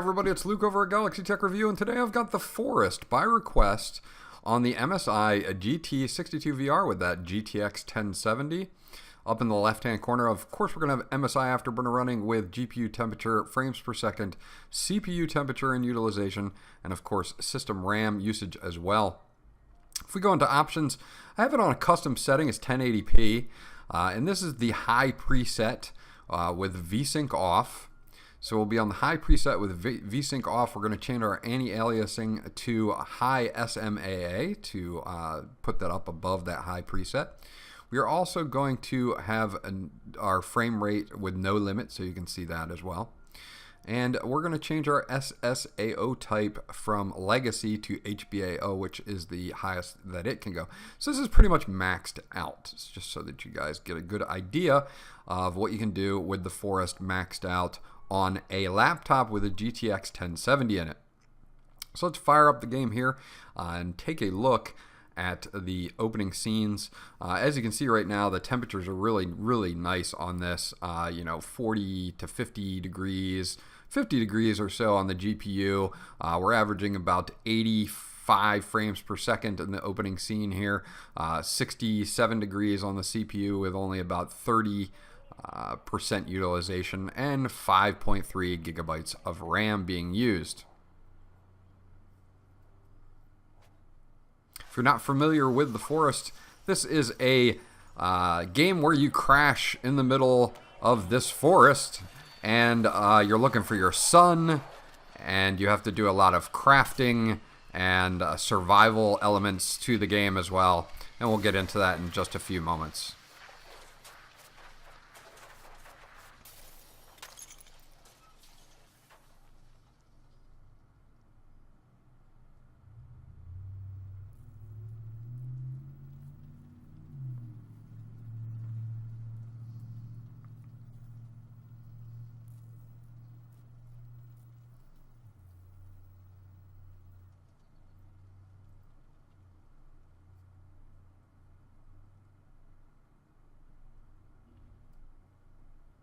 everybody, it's Luke over at Galaxy Tech Review, and today I've got the Forest by request on the MSI GT62VR with that GTX 1070. Up in the left-hand corner, of course, we're going to have MSI Afterburner running with GPU temperature, frames per second, CPU temperature and utilization, and of course, system RAM usage as well. If we go into options, I have it on a custom setting, it's 1080p, and this is the high preset with VSync off. So we'll be on the high preset with VSync off. We're going to change our anti-aliasing to high SMAA to put that up above that high preset. We are also going to have our frame rate with no limit, so you can see that as well. And we're going to change our SSAO type from Legacy to HBAO, which is the highest that it can go. So this is pretty much maxed out. It's just so that you guys get a good idea of what you can do with the Forest maxed out on a laptop with a GTX 1070 in it. So let's fire up the game here and take a look at the opening scenes. As you can see right now, the temperatures are really nice on this. 40 to 50 degrees, 50 degrees or so on the GPU. We're averaging about 85 frames per second in the opening scene here. 67 degrees on the CPU with only about 30% utilization and 5.3 gigabytes of RAM being used. If you're not familiar with the Forest, this is a game where you crash in the middle of this forest and you're looking for your son, and you have to do a lot of crafting and survival elements to the game as well, and we'll get into that in just a few moments.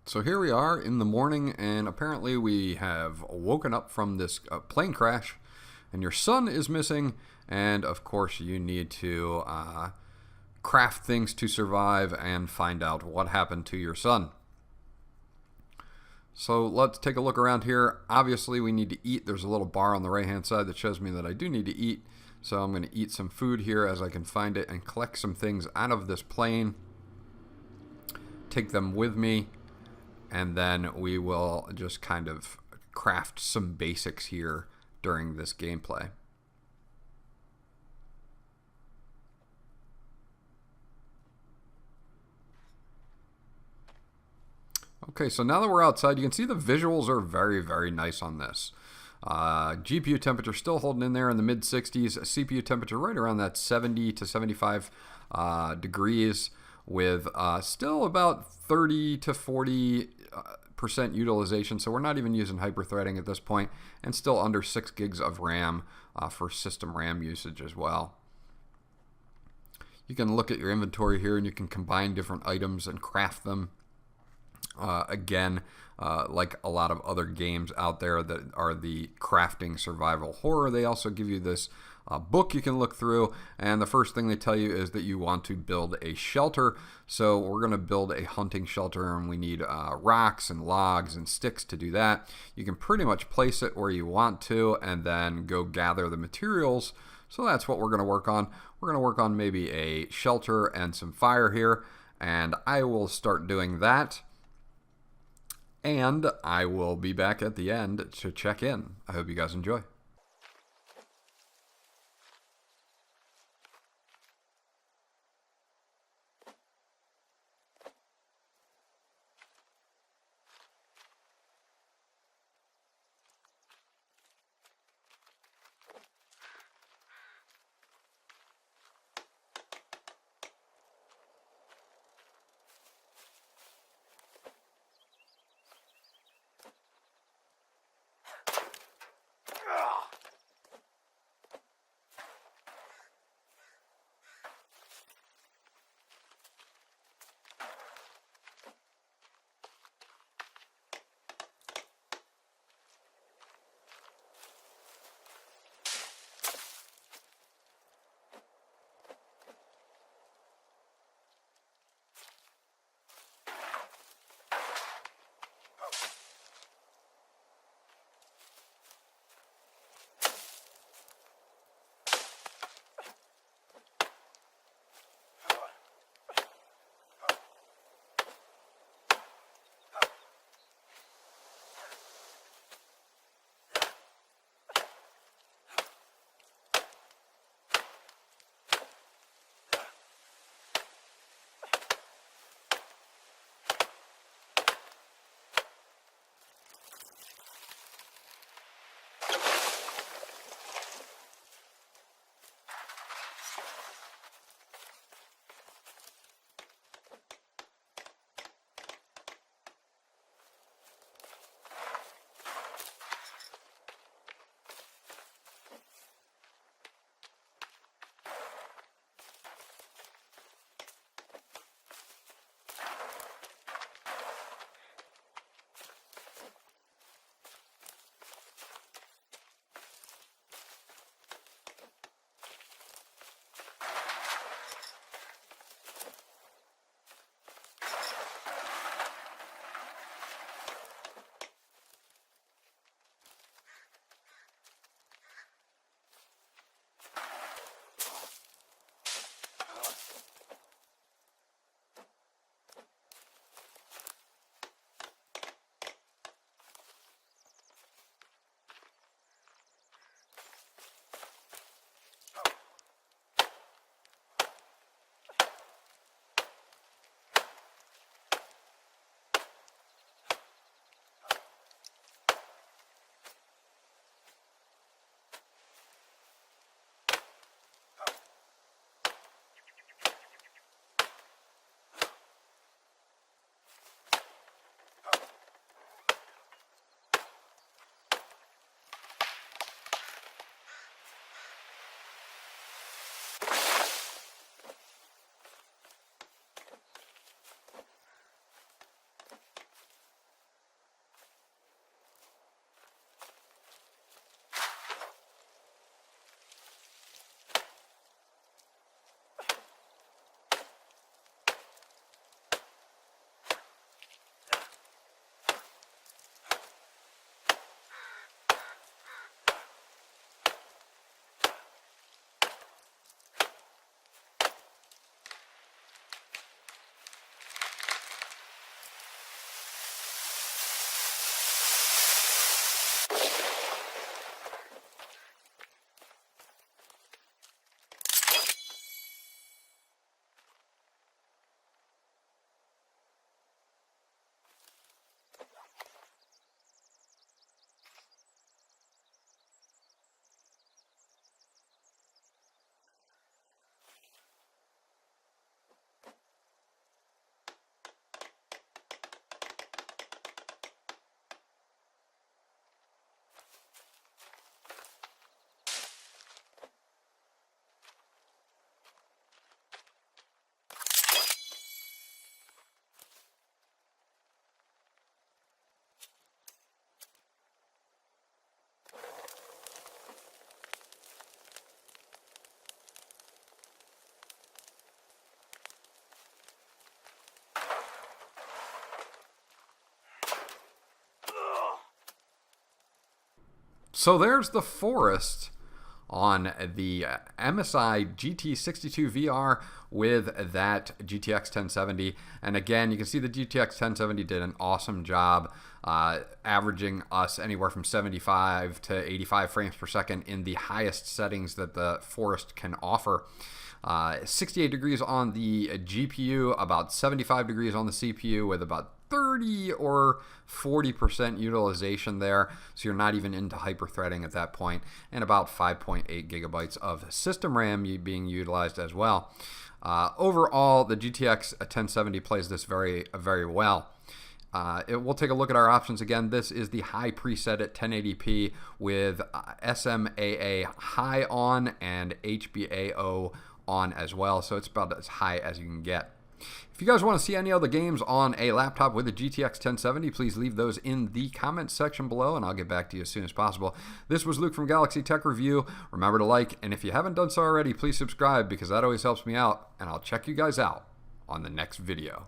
So here we are in the morning, and apparently we have woken up from this plane crash, and your son is missing, and of course you need to craft things to survive and find out what happened to your son. So let's take a look around here. Obviously we need to eat. There's a little bar on the right hand side that shows me that I do need to eat, so I'm going to eat some food here as I can find it and collect some things out of this plane, take them with me, and then we will just kind of craft some basics here during this gameplay. Okay, so now that we're outside, you can see the visuals are very nice on this. GPU temperature still holding in there in the mid 60s, CPU temperature right around that 70 to 75 degrees, with still about 30 to 40% utilization, so we're not even using hyper-threading at this point, and still under 6 gigs of RAM for system RAM usage as well. You can look at your inventory here and you can combine different items and craft them. Again, like a lot of other games out there that are the crafting survival horror, they also give you this book you can look through, and the first thing they tell you is that you want to build a shelter. So we're going to build a hunting shelter, and we need rocks and logs and sticks to do that. You can pretty much place it where you want to and then go gather the materials. So that's what we're going to work on. We're going to work on maybe a shelter and some fire here, and I will start doing that. And I will be back at the end to check in. I hope you guys enjoy. So there's the Forest on the MSI GT62VR with that GTX 1070. And again, you can see the GTX 1070 did an awesome job averaging us anywhere from 75 to 85 frames per second in the highest settings that the Forest can offer. 68 degrees on the GPU, about 75 degrees on the CPU, with about 30 or 40% utilization there, so you're not even into hyper-threading at that point, and about 5.8 gigabytes of system RAM being utilized as well. Overall, the GTX 1070 plays this very well. We'll take a look at our options again. This is the high preset at 1080p with SMAA high on and HBAO on as well, so it's about as high as you can get. If you guys want to see any other games on a laptop with a GTX 1070, please leave those in the comments section below, and I'll get back to you as soon as possible. This was Luke from Galaxy Tech Review. Remember to like, and if you haven't done so already, please subscribe, because that always helps me out, and I'll check you guys out on the next video.